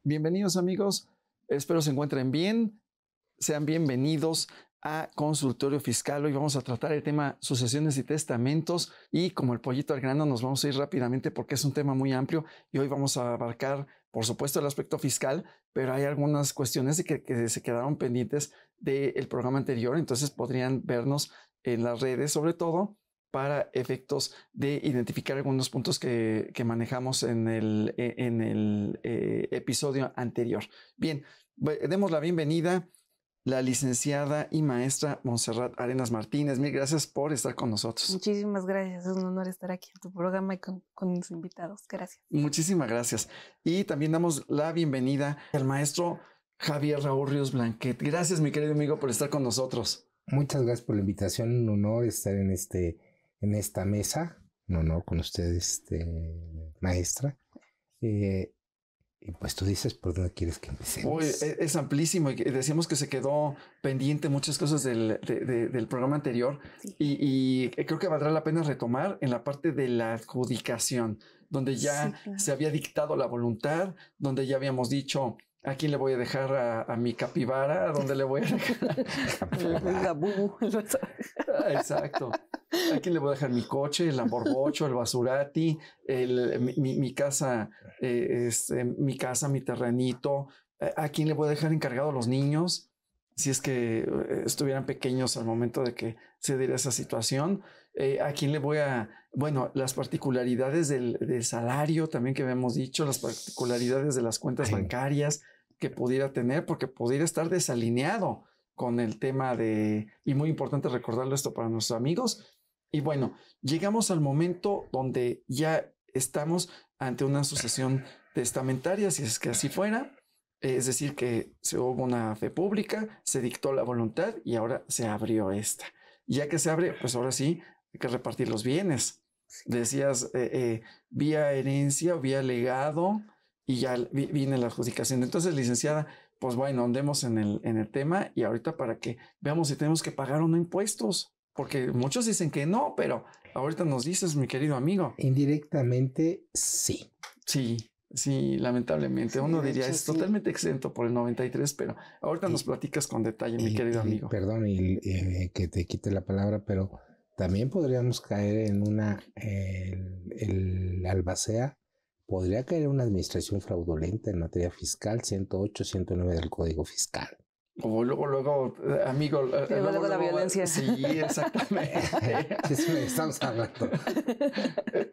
Bienvenidos amigos, espero se encuentren bien, sean bienvenidos a Consultorio Fiscal. Hoy vamos a tratar el tema sucesiones y testamentos y como el pollito al grano nos vamos a ir rápidamente porque es un tema muy amplio y hoy vamos a abarcar por supuesto el aspecto fiscal, pero hay algunas cuestiones que se quedaron pendientes del programa anterior, entonces podrían vernos en las redes sobre todo para efectos de identificar algunos puntos que manejamos en el episodio anterior. Bien, demos la bienvenida la licenciada y maestra Montserrat Arenas Martínez. Mil gracias por estar con nosotros. Muchísimas gracias, es un honor estar aquí en tu programa y con mis invitados. Gracias. Muchísimas gracias. Y también damos la bienvenida al maestro Javier Raúl Ríos Blanquet. Gracias, mi querido amigo, por estar con nosotros. Muchas gracias por la invitación, un honor estar en esta mesa, un honor con ustedes, maestra. Y pues tú dices por dónde quieres que empecemos. Uy, es amplísimo y decíamos que se quedó pendiente muchas cosas del programa anterior, sí. y creo que valdrá la pena retomar en la parte de la adjudicación, donde ya sí, claro, se había dictado la voluntad, donde ya habíamos dicho a quién le voy a dejar a mi capibara, a dónde le voy a dejar exacto. ¿A quién le voy a dejar mi coche, el Lamborghini, el Basurati, mi casa, mi terrenito? ¿A quién le voy a dejar encargado a los niños? Si es que estuvieran pequeños al momento de que se diera esa situación. ¿A quién le voy a...? Bueno, las particularidades del salario también que habíamos dicho, las particularidades de las cuentas bancarias que pudiera tener, porque pudiera estar desalineado con el tema y muy importante recordarlo esto para nuestros amigos. Y bueno, llegamos al momento donde ya estamos ante una sucesión testamentaria, si es que así fuera, es decir, que se hubo una fe pública, se dictó la voluntad y ahora se abrió esta. Ya que se abre, pues ahora sí, hay que repartir los bienes. Decías, vía herencia o vía legado, y ya viene la adjudicación. Entonces, licenciada, pues bueno, andemos en el tema y ahorita para que veamos si tenemos que pagar o no impuestos. Porque muchos dicen que no, pero ahorita nos dices, mi querido amigo. Indirectamente, sí. Sí, lamentablemente. Sí, uno diría, es totalmente exento por el 93, pero ahorita nos platicas con detalle, mi querido amigo. Perdón, que te quite la palabra, pero también podríamos caer en el albacea, podría caer en una administración fraudulenta en materia fiscal, 108, 109 del Código Fiscal. O luego, amigo. Luego la violencia. Sí, exactamente. Eso estamos hablando.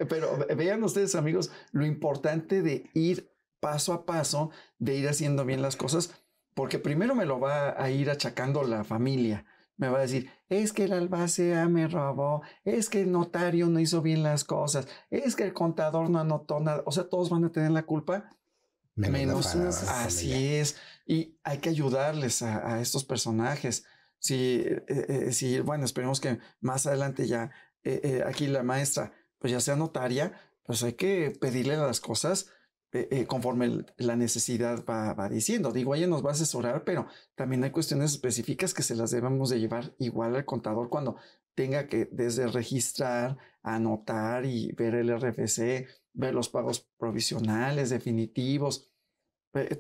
Pero vean ustedes, amigos, lo importante de ir paso a paso, de ir haciendo bien las cosas, porque primero me lo va a ir achacando la familia. Me va a decir, es que el albacea me robó, es que el notario no hizo bien las cosas, es que el contador no anotó nada. O sea, todos van a tener la culpa. Menos así es, y hay que ayudarles a estos personajes. Sí, bueno, esperemos que más adelante ya aquí la maestra pues ya sea notaria, pues hay que pedirle las cosas conforme la necesidad va diciendo. Digo, ella nos va a asesorar, pero también hay cuestiones específicas que se las debemos de llevar igual al contador cuando tenga que desde registrar, anotar y ver el RFC, ver los pagos provisionales, definitivos,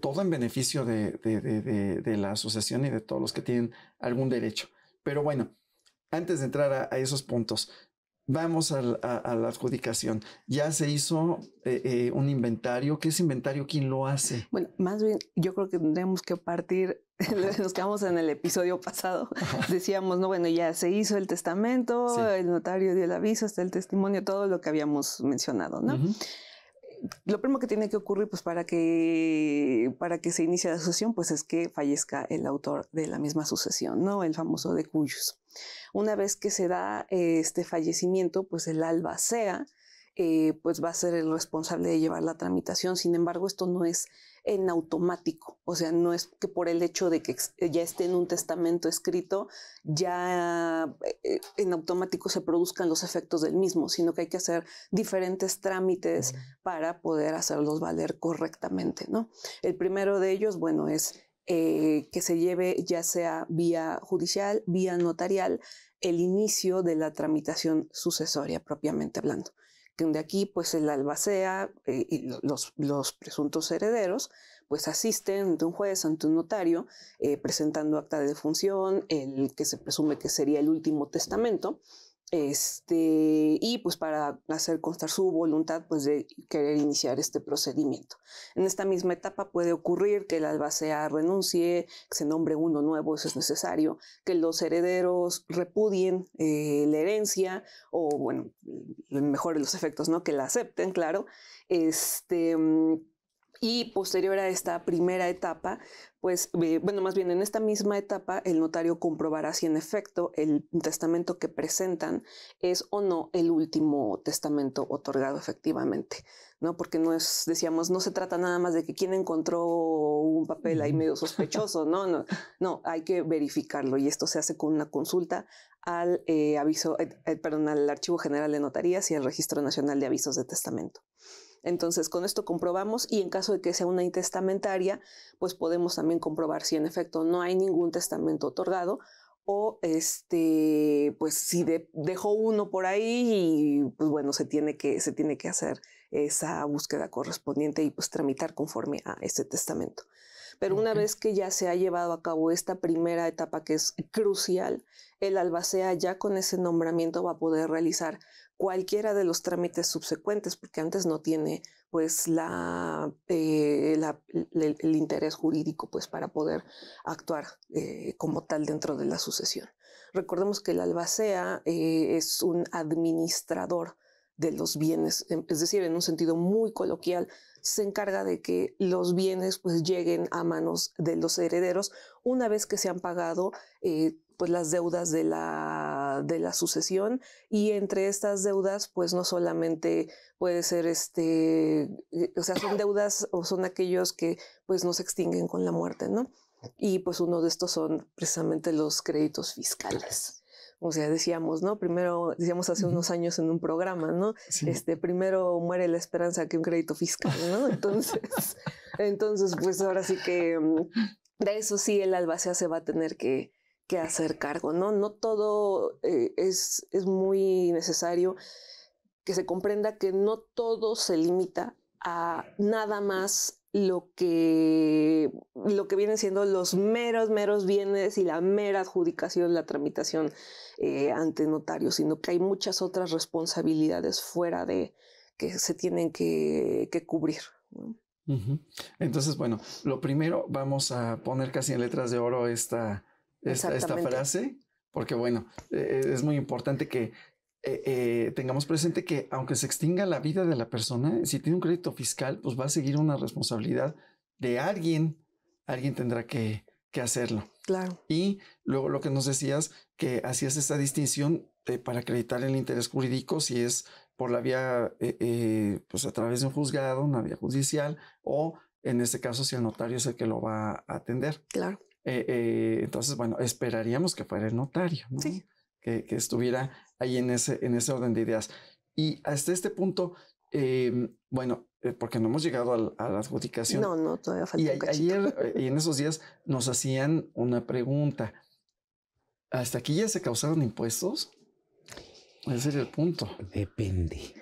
todo en beneficio de la asociación y de todos los que tienen algún derecho. Pero bueno, antes de entrar a esos puntos, vamos a la adjudicación. Ya se hizo un inventario. ¿Qué es inventario? ¿Quién lo hace? Bueno, más bien yo creo que tendríamos que partir, nos quedamos en el episodio pasado, decíamos, no, bueno, ya se hizo el testamento, sí, el notario dio el aviso, está el testimonio, todo lo que habíamos mencionado, ¿no? Lo primero que tiene que ocurrir, pues, para que se inicie la sucesión, pues, es que fallezca el autor de la misma sucesión, ¿no? El famoso de cuyos. Una vez que se da este fallecimiento, pues, el albacea, pues, va a ser el responsable de llevar la tramitación. Sin embargo, esto no es en automático. O sea, no es que por el hecho de que ya esté en un testamento escrito, ya en automático se produzcan los efectos del mismo, sino que hay que hacer diferentes trámites para poder hacerlos valer correctamente, ¿no? El primero de ellos, bueno, es que se lleve ya sea vía judicial, vía notarial, el inicio de la tramitación sucesoria propiamente hablando, que de aquí pues el albacea y los presuntos herederos pues asisten ante un juez, ante un notario, presentando acta de defunción, el que se presume que sería el último testamento, y pues para hacer constar su voluntad pues de querer iniciar este procedimiento. En esta misma etapa puede ocurrir que el albacea renuncie, que se nombre uno nuevo, eso es necesario, que los herederos repudien la herencia o, bueno, mejor de los efectos, ¿no? Que la acepten, claro. Y posterior a esta primera etapa, pues, bueno, más bien en esta misma etapa, el notario comprobará si en efecto el testamento que presentan es o no el último testamento otorgado efectivamente, ¿no? Porque no es, decíamos, no se trata nada más de que quién encontró un papel ahí medio sospechoso, ¿no? No, hay que verificarlo y esto se hace con una consulta al al Archivo General de Notarías y al Registro Nacional de Avisos de Testamento. Entonces, con esto comprobamos y en caso de que sea una intestamentaria, pues podemos también comprobar si en efecto no hay ningún testamento otorgado o pues si dejó uno por ahí y pues bueno, se tiene que hacer esa búsqueda correspondiente y pues tramitar conforme a ese testamento. Pero una vez que ya se ha llevado a cabo esta primera etapa que es crucial, el albacea ya con ese nombramiento va a poder realizar cualquiera de los trámites subsecuentes, porque antes no tiene pues el interés jurídico pues para poder actuar como tal dentro de la sucesión. Recordemos que el albacea es un administrador de los bienes, es decir, en un sentido muy coloquial, se encarga de que los bienes pues lleguen a manos de los herederos una vez que se han pagado pues las deudas de la sucesión, y entre estas deudas pues no solamente puede ser o sea, son deudas o son aquellos que pues no se extinguen con la muerte, ¿no? Y pues uno de estos son precisamente los créditos fiscales. O sea, decíamos, ¿no? Primero, decíamos hace unos años en un programa, ¿no? Sí. Primero muere la esperanza que un crédito fiscal, ¿no? Entonces, pues ahora sí que de eso sí el albacea se va a tener que hacer cargo, ¿no? No todo es muy necesario que se comprenda que no todo se limita a nada más lo que vienen siendo los meros bienes y la mera adjudicación, la tramitación ante notario, sino que hay muchas otras responsabilidades fuera de que se tienen que cubrir, ¿no? Entonces, bueno, lo primero vamos a poner casi en letras de oro esta frase, porque bueno, es muy importante que tengamos presente que aunque se extinga la vida de la persona, si tiene un crédito fiscal, pues va a seguir una responsabilidad de alguien tendrá que hacerlo. Claro. Y luego lo que nos decías, que hacías esta distinción para acreditar el interés jurídico, si es por la vía, pues a través de un juzgado, una vía judicial, o en este caso si el notario es el que lo va a atender. Claro. Entonces, bueno, esperaríamos que fuera el notario, ¿no? Sí. Que estuviera ahí en ese orden de ideas. Y hasta este punto, bueno, porque no hemos llegado a la adjudicación. No, todavía falta un cachito. Ayer y en esos días nos hacían una pregunta. ¿Hasta aquí ya se causaron impuestos? Ese es el punto. Depende.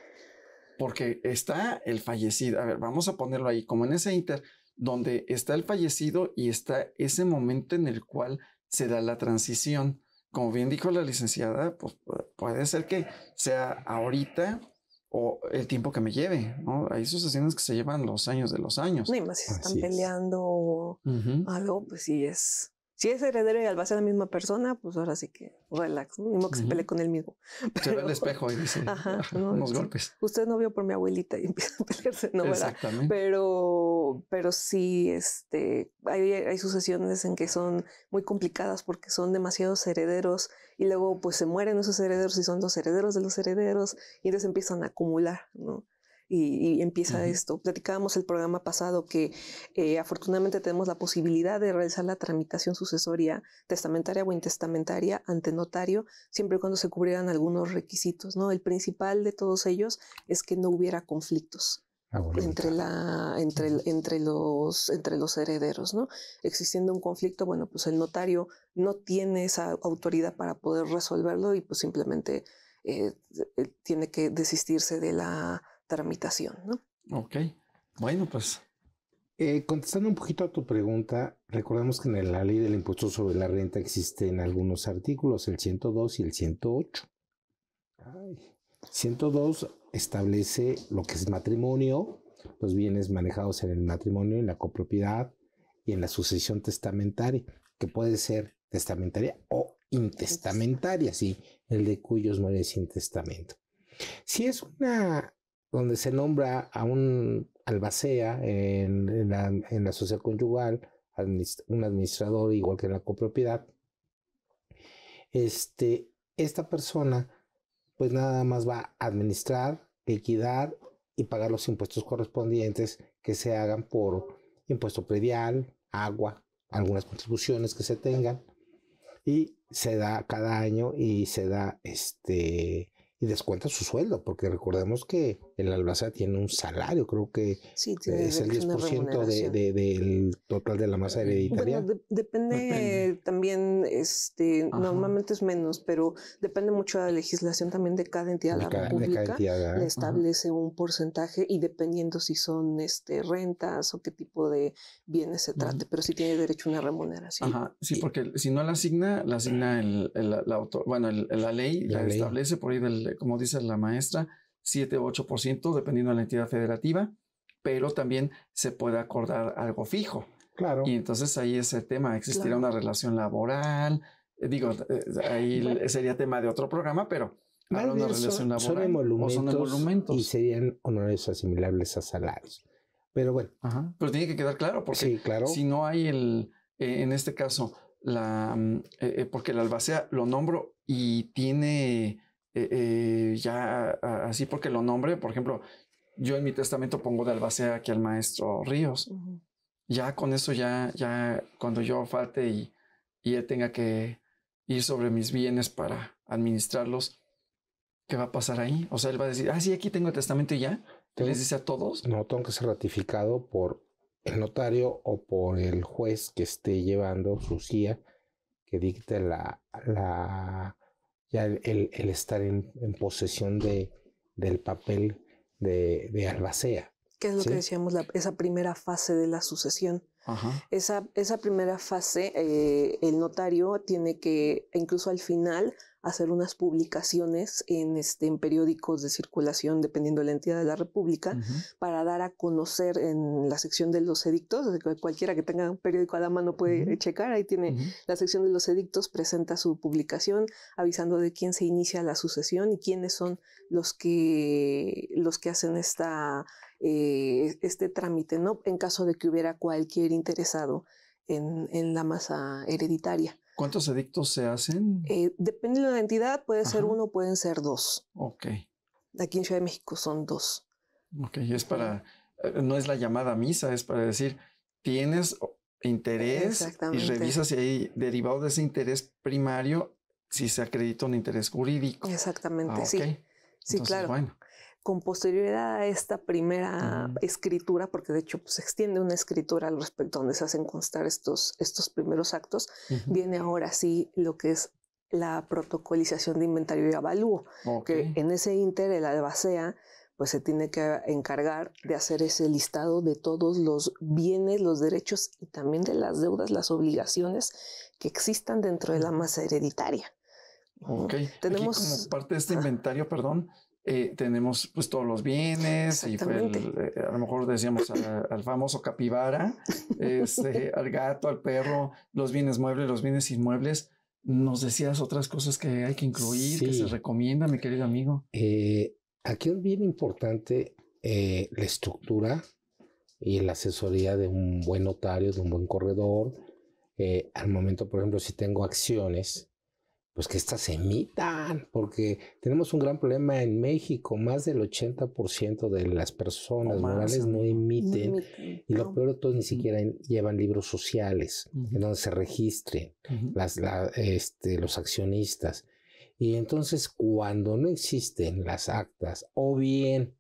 Porque está el fallecido. A ver, vamos a ponerlo ahí, como en ese inter, donde está el fallecido y está ese momento en el cual se da la transición. Como bien dijo la licenciada, pues puede ser que sea ahorita o el tiempo que me lleve, ¿no? Hay sucesiones que se llevan los años de los años. No, y más si están peleando o algo, pues sí es. Si es heredero y albacea la misma persona, pues ahora sí que relax, ¿no? Ni modo que se pelee con él mismo. Pero, se ve el espejo y dice unos golpes. Usted no vio por mi abuelita y empieza a pelearse, ¿no? Exactamente. Pero sí, hay sucesiones en que son muy complicadas porque son demasiados herederos y luego pues se mueren esos herederos y son los herederos de los herederos y entonces empiezan a acumular, ¿no? Y empieza esto. Platicábamos el programa pasado que afortunadamente tenemos la posibilidad de realizar la tramitación sucesoria testamentaria o intestamentaria ante notario, siempre y cuando se cubrieran algunos requisitos, ¿no? El principal de todos ellos es que no hubiera conflictos entre los herederos, ¿no? Existiendo un conflicto, bueno, pues el notario no tiene esa autoridad para poder resolverlo y pues simplemente tiene que desistirse de la tramitación, ¿no? Ok, bueno, pues... Contestando un poquito a tu pregunta, recordemos que en la ley del impuesto sobre la renta existen algunos artículos, el 102 y el 108. 102 establece lo que es matrimonio, los bienes manejados en el matrimonio, en la copropiedad y en la sucesión testamentaria, que puede ser testamentaria o intestamentaria, si el de cuyos muere sin testamento. Si es una donde se nombra a un albacea en la sociedad conyugal, un administrador igual que en la copropiedad, esta persona pues nada más va a administrar, liquidar y pagar los impuestos correspondientes que se hagan por impuesto predial, agua, algunas contribuciones que se tengan, y se da cada año y se da y descuenta su sueldo, porque recordemos que el albacea tiene un salario, creo que sí, es el 10% del total de la masa hereditaria. Bueno, depende también, normalmente es menos, pero depende mucho de la legislación también de cada entidad de la República. Le establece un porcentaje y dependiendo si son rentas o qué tipo de bienes se trate, pero sí tiene derecho a una remuneración. Ajá, sí, porque si no la asigna la ley la establece por ahí como dice la maestra, 7 o 8%, dependiendo de la entidad federativa, pero también se puede acordar algo fijo. Claro. Y entonces ahí ese tema, existirá una relación laboral, ahí sería tema de otro programa, pero habrá una relación laboral. Son emolumentos y serían honorarios asimilables a salarios. Pero bueno. Ajá, pero tiene que quedar claro, porque sí, claro. Si no hay en este caso, porque el albacea lo nombro y tiene... ya así porque lo nombre, por ejemplo, yo en mi testamento pongo de albacea aquí al maestro Ríos. Ya con eso ya cuando yo falte y él tenga que ir sobre mis bienes para administrarlos, ¿qué va a pasar ahí? O sea, él va a decir, sí, aquí tengo el testamento y ya. ¿Les dice a todos? No, tengo que ser ratificado por el notario o por el juez que esté llevando su CIA, que dicte ya el estar en posesión del papel de albacea. ¿Qué es lo que decíamos? Esa primera fase de la sucesión. Ajá. Esa primera fase, el notario tiene que, incluso al final, hacer unas publicaciones en periódicos de circulación, dependiendo de la entidad de la República, para dar a conocer en la sección de los edictos. Cualquiera que tenga un periódico a la mano puede checar, ahí tiene la sección de los edictos, presenta su publicación avisando de quién se inicia la sucesión y quiénes son los que hacen este trámite, ¿no? En caso de que hubiera cualquier interesado en la masa hereditaria. ¿Cuántos edictos se hacen? Dependiendo de la entidad, puede ser uno, pueden ser dos. Ok. Aquí en Ciudad de México son dos. Ok, es para, no es la llamada misa, es para decir, tienes interés y revisas si hay derivado de ese interés primario, si se acredita un interés jurídico. Exactamente, okay. Sí. Sí, entonces, claro. Bueno. Con posterioridad a esta primera escritura, porque de hecho se extiende una escritura al respecto donde se hacen constar estos primeros actos, viene ahora sí lo que es la protocolización de inventario y avalúo, que en ese ínter el albacea pues se tiene que encargar de hacer ese listado de todos los bienes, los derechos y también de las deudas, las obligaciones que existan dentro de la masa hereditaria. Ok. Tenemos, aquí como parte de este inventario, tenemos pues todos los bienes y a lo mejor decíamos al famoso capibara, al gato, al perro, los bienes muebles, los bienes inmuebles. Nos decías otras cosas que hay que incluir, que se recomienda, mi querido amigo. Aquí es bien importante la estructura y la asesoría de un buen notario, de un buen corredor. Al momento, por ejemplo, si tengo acciones, pues que estas se emitan, porque tenemos un gran problema en México. Más del 80% de las personas morales no emiten. Y lo peor de todo, ni siquiera llevan libros sociales en donde se registren los accionistas. Y entonces, cuando no existen las actas, o bien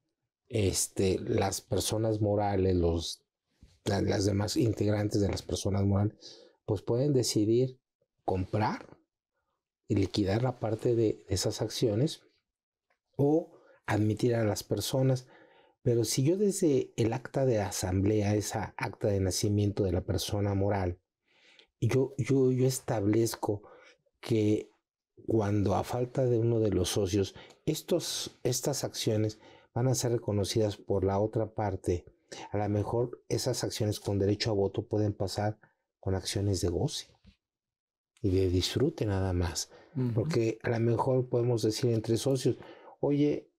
las personas morales, las demás integrantes de las personas morales, pues pueden decidir comprar y liquidar la parte de esas acciones o admitir a las personas. Pero si yo desde el acta de asamblea, esa acta de nacimiento de la persona moral, yo establezco que cuando a falta de uno de los socios, estas acciones van a ser reconocidas por la otra parte, a lo mejor esas acciones con derecho a voto pueden pasar con acciones de goce y de disfrute nada más. Porque a lo mejor podemos decir entre socios, oye,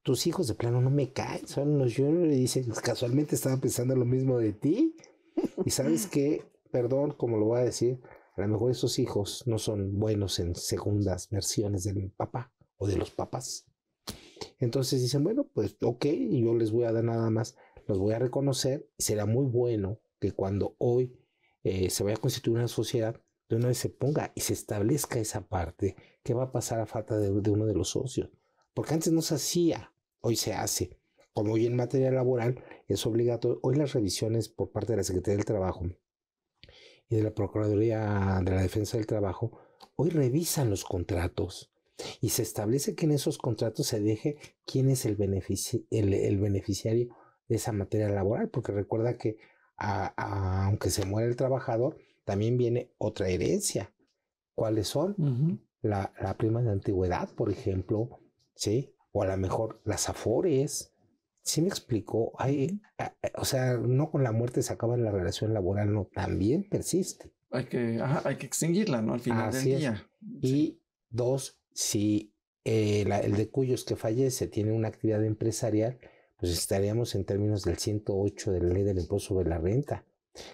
tus hijos de plano no me caen, son unos, yo le dice, casualmente estaba pensando lo mismo de ti, y sabes que, perdón, como lo voy a decir, a lo mejor esos hijos no son buenos en segundas versiones del papá o de los papás. Entonces dicen, bueno, pues ok, yo les voy a dar nada más, los voy a reconocer, y será muy bueno que cuando hoy se vaya a constituir una sociedad, de una vez se ponga y se establezca esa parte. ¿Qué va a pasar a falta de uno de los socios? Porque antes no se hacía, hoy se hace. Como hoy en materia laboral es obligatorio, hoy las revisiones por parte de la Secretaría del Trabajo y de la Procuraduría de la Defensa del Trabajo, hoy revisan los contratos y se establece que en esos contratos se deje quién es el beneficiario de esa materia laboral, porque recuerda que aunque se muera el trabajador, también viene otra herencia. ¿Cuáles son? La prima de antigüedad, por ejemplo, ¿sí? O a lo mejor las afores. ¿Sí me explicó? O sea, no con la muerte se acaba la relación laboral, no, también persiste. Hay que extinguirla, ¿no? Al final del día. Y dos, si el de cuyos que fallece tiene una actividad empresarial, pues estaríamos en términos del 108 de la ley del impuesto sobre la renta.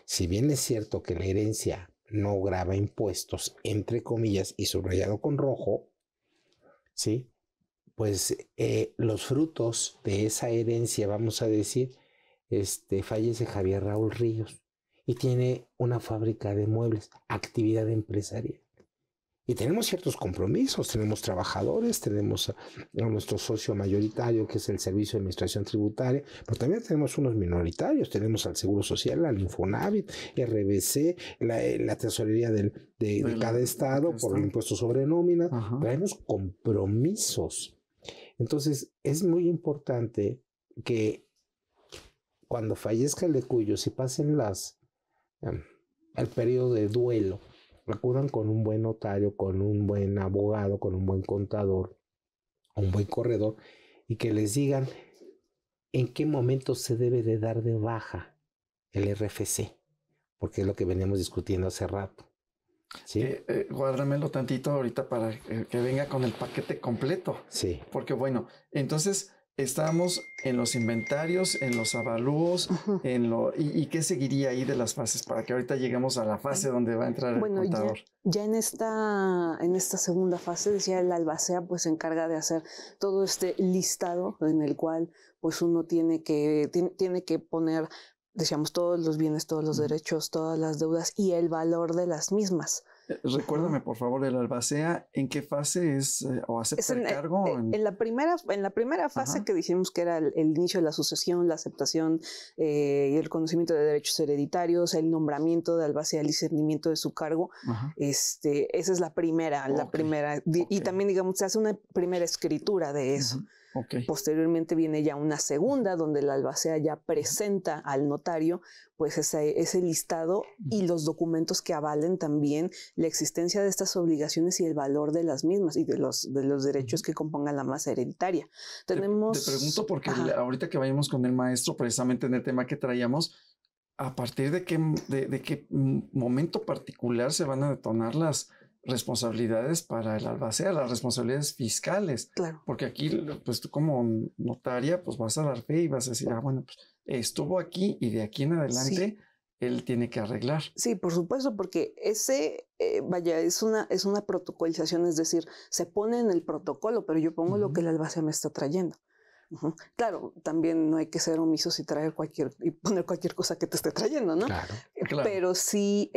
Si bien es cierto que la herencia no grava impuestos, entre comillas, y subrayado con rojo, ¿sí? Pues los frutos de esa herencia, vamos a decir, fallece Javier Raúl Ríos y tiene una fábrica de muebles, actividad empresarial. Y tenemos ciertos compromisos, tenemos trabajadores, tenemos a nuestro socio mayoritario, que es el Servicio de Administración Tributaria, pero también tenemos unos minoritarios, tenemos al Seguro Social, al Infonavit, RBC, la tesorería de cada estado por el impuesto sobre nómina. Tenemos compromisos. Entonces, es muy importante que cuando fallezca el de cuyos y pasen el periodo de duelo, acudan con un buen notario, con un buen abogado, con un buen contador, un buen corredor, y que les digan en qué momento se debe de dar de baja el RFC, porque es lo que veníamos discutiendo hace rato. ¿Sí? Guárdamelo tantito ahorita para que venga con el paquete completo. Sí. Porque bueno, entonces estamos en los inventarios, en los avalúos, ¿y qué seguiría ahí de las fases para que ahorita lleguemos a la fase donde va a entrar el contador? Ya en esta segunda fase, decía el albacea, pues se encarga de hacer todo este listado en el cual pues uno tiene que poner, decíamos, todos los bienes, todos los derechos, todas las deudas y el valor de las mismas. Recuérdame, por favor, el albacea, ¿en qué fase es o acepta el cargo? En la primera fase que dijimos que era el inicio de la sucesión, la aceptación y el conocimiento de derechos hereditarios, el nombramiento de albacea, el discernimiento de su cargo. Esa es la primera. Y también, digamos, se hace una primera escritura de eso. Posteriormente viene ya una segunda donde el albacea ya presenta al notario pues ese listado y los documentos que avalen también la existencia de estas obligaciones y el valor de las mismas y de los derechos que compongan la masa hereditaria. Te pregunto porque ahorita que vayamos con el maestro precisamente en el tema que traíamos, ¿a partir de qué momento particular se van a detonar las responsabilidades para el albacea, las responsabilidades fiscales? Claro. Porque aquí, pues tú como notaria, pues vas a dar fe y vas a decir, bueno, pues estuvo aquí y de aquí en adelante él tiene que arreglar. Sí, por supuesto, porque es una protocolización, es decir, se pone en el protocolo, pero yo pongo lo que el albacea me está trayendo. Claro, también no hay que ser omisos y poner cualquier cosa que te esté trayendo, ¿no? Claro. Pero sí,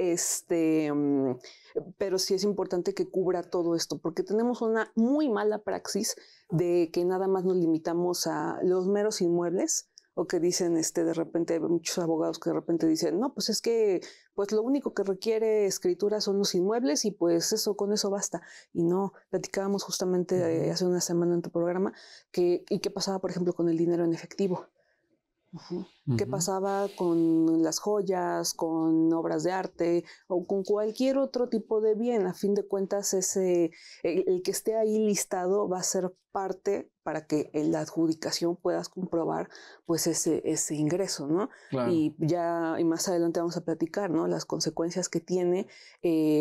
pero sí es importante que cubra todo esto, porque tenemos una muy mala praxis de que nada más nos limitamos a los meros inmuebles, O que dicen, de repente, muchos abogados que de repente dicen, no, pues es que pues lo único que requiere escritura son los inmuebles y pues eso, con eso basta. Y no, platicábamos justamente hace una semana en tu programa y qué pasaba, por ejemplo, con el dinero en efectivo. ¿Qué pasaba con las joyas, con obras de arte o con cualquier otro tipo de bien? A fin de cuentas, el que esté ahí listado va a ser parte para que en la adjudicación puedas comprobar pues ese ingreso, ¿no? Claro. Y más adelante vamos a platicar, ¿no? Las consecuencias que tiene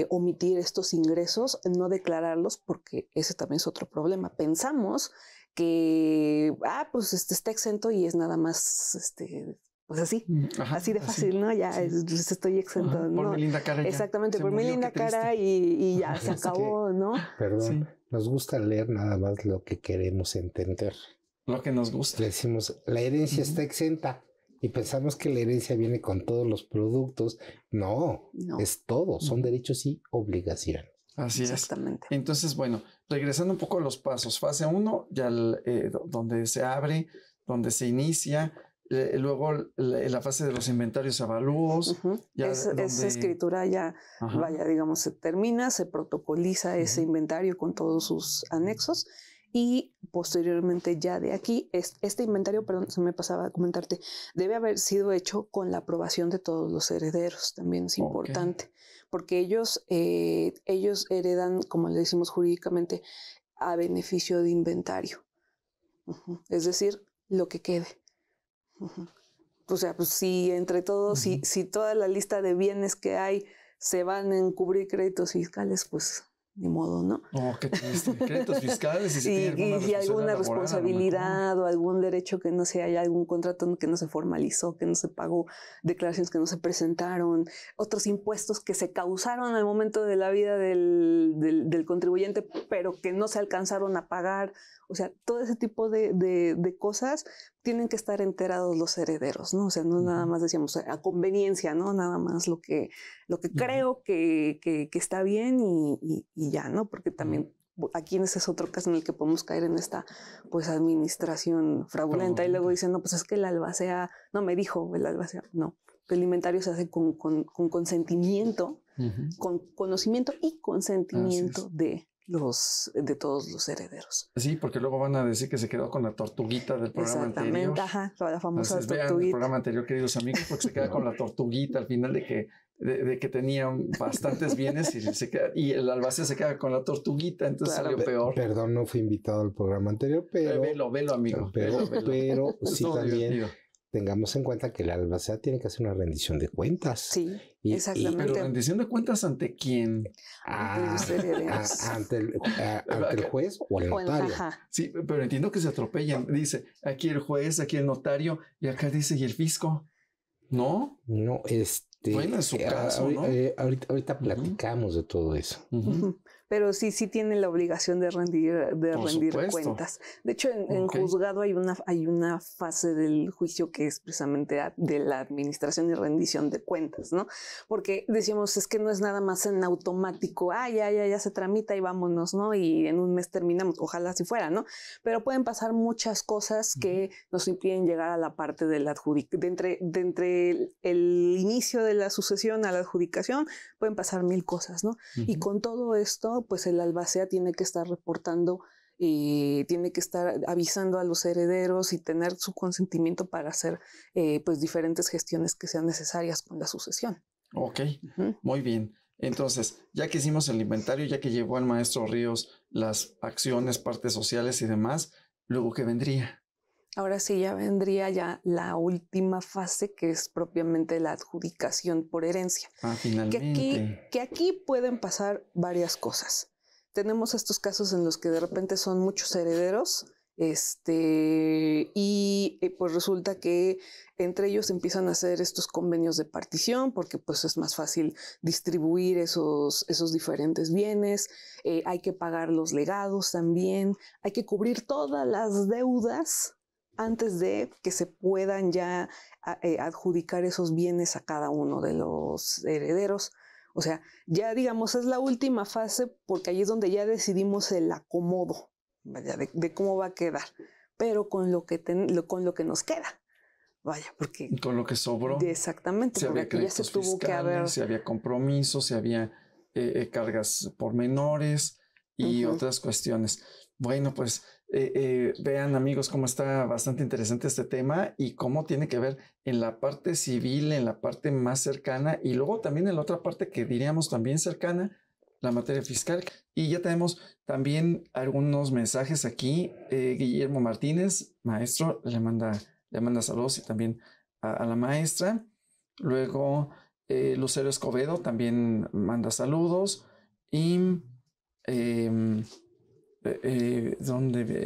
omitir estos ingresos, no declararlos, porque ese también es otro problema. Pensamos que, pues está exento y es nada más, pues así, así de fácil, ¿no? Ya estoy exento, ¿no? Por mi linda cara. Exactamente, por mi linda cara y ya se acabó, ¿no? Perdón, nos gusta leer nada más lo que queremos entender. Lo que nos gusta. Le decimos, la herencia está exenta y pensamos que la herencia viene con todos los productos. No, es todo, son derechos y obligaciones. Así Exactamente. es. Entonces, bueno, regresando un poco a los pasos. Fase 1, ya donde se abre, donde se inicia. Luego la fase de los inventarios avalúos. Esa escritura ya, digamos, se termina, se protocoliza ese inventario con todos sus anexos. Y posteriormente ya de aquí, este inventario, perdón, se me pasaba a comentarte, debe haber sido hecho con la aprobación de todos los herederos. También es importante. Porque ellos heredan, como le decimos jurídicamente, a beneficio de inventario. Es decir, lo que quede. O sea, pues si entre todos, si toda la lista de bienes que hay se van en cubrir créditos fiscales, pues ni modo, ¿no? Qué triste. Créditos fiscales y alguna responsabilidad o algún derecho que no se haya, algún contrato que no se formalizó, que no se pagó, declaraciones que no se presentaron, otros impuestos que se causaron al momento de la vida del contribuyente, pero que no se alcanzaron a pagar. O sea, todo ese tipo de cosas tienen que estar enterados los herederos, ¿no? O sea, no nada más decíamos a conveniencia, ¿no? Nada más lo que creo que está bien y ya, ¿no? Porque también aquí ese es otro caso en el que podemos caer en esta, pues, administración fraudulenta. Y luego dicen, no, pues es que el albacea, no me dijo el albacea, no. El inventario se hace con consentimiento, con conocimiento y consentimiento de todos los herederos. Sí, porque luego van a decir que se quedó con la tortuguita del programa anterior. La famosa tortuguita. Vean el programa anterior, queridos amigos, porque se queda con la tortuguita al final de que tenían bastantes bienes y el albacea se queda con la tortuguita, entonces salió peor. Perdón, no fui invitado al programa anterior, pero... Velo, amigo. Pero sí también... Divertido. Tengamos en cuenta que el albacea tiene que hacer una rendición de cuentas. Sí, exactamente. ¿Pero rendición de cuentas ante quién? Ante el juez o el notario. Sí, pero entiendo que se atropellan. Dice, aquí el juez, aquí el notario, y acá dice, ¿y el fisco? ¿No? No, bueno, en su caso, ¿no? Ahorita platicamos de todo eso. Pero sí tiene la obligación de rendir cuentas. De hecho, en juzgado hay una fase del juicio que es precisamente de la administración y rendición de cuentas, ¿no? Porque decíamos, es que no es nada más en automático, ya se tramita y vámonos, ¿no? Y en un mes terminamos, ojalá si fuera, ¿no? Pero pueden pasar muchas cosas que nos impiden llegar a la parte de la adjudicación. De entre el inicio de la sucesión a la adjudicación, pueden pasar 1000 cosas, ¿no? Y con todo esto, pues el albacea tiene que estar reportando, tiene que estar avisando a los herederos y tener su consentimiento para hacer pues diferentes gestiones que sean necesarias con la sucesión. Ok, muy bien. Entonces, ya que hicimos el inventario, ya que llevó el maestro Ríos las acciones, partes sociales y demás, ¿luego qué vendría? Ahora sí, ya vendría ya la última fase, que es propiamente la adjudicación por herencia. Finalmente. Que aquí pueden pasar varias cosas. Tenemos estos casos en los que de repente son muchos herederos, y pues resulta que entre ellos empiezan a hacer estos convenios de partición, porque pues es más fácil distribuir esos diferentes bienes. Hay que pagar los legados también, hay que cubrir todas las deudas antes de que se puedan ya adjudicar esos bienes a cada uno de los herederos. O sea, ya digamos, es la última fase porque ahí es donde ya decidimos el acomodo, vaya, de cómo va a quedar, pero con lo que nos queda. Vaya, porque... Con lo que sobró. Exactamente, Si porque había aquí ya se tuvo que haber... Si había compromisos, si había cargas por menores y otras cuestiones. Bueno, pues vean amigos cómo está bastante interesante este tema y cómo tiene que ver en la parte civil, en la parte más cercana y luego también en la otra parte que diríamos también cercana, la materia fiscal. Y ya tenemos también algunos mensajes aquí. Guillermo Martínez, maestro, le manda saludos y también a la maestra. Luego Lucero Escobedo también manda saludos. Y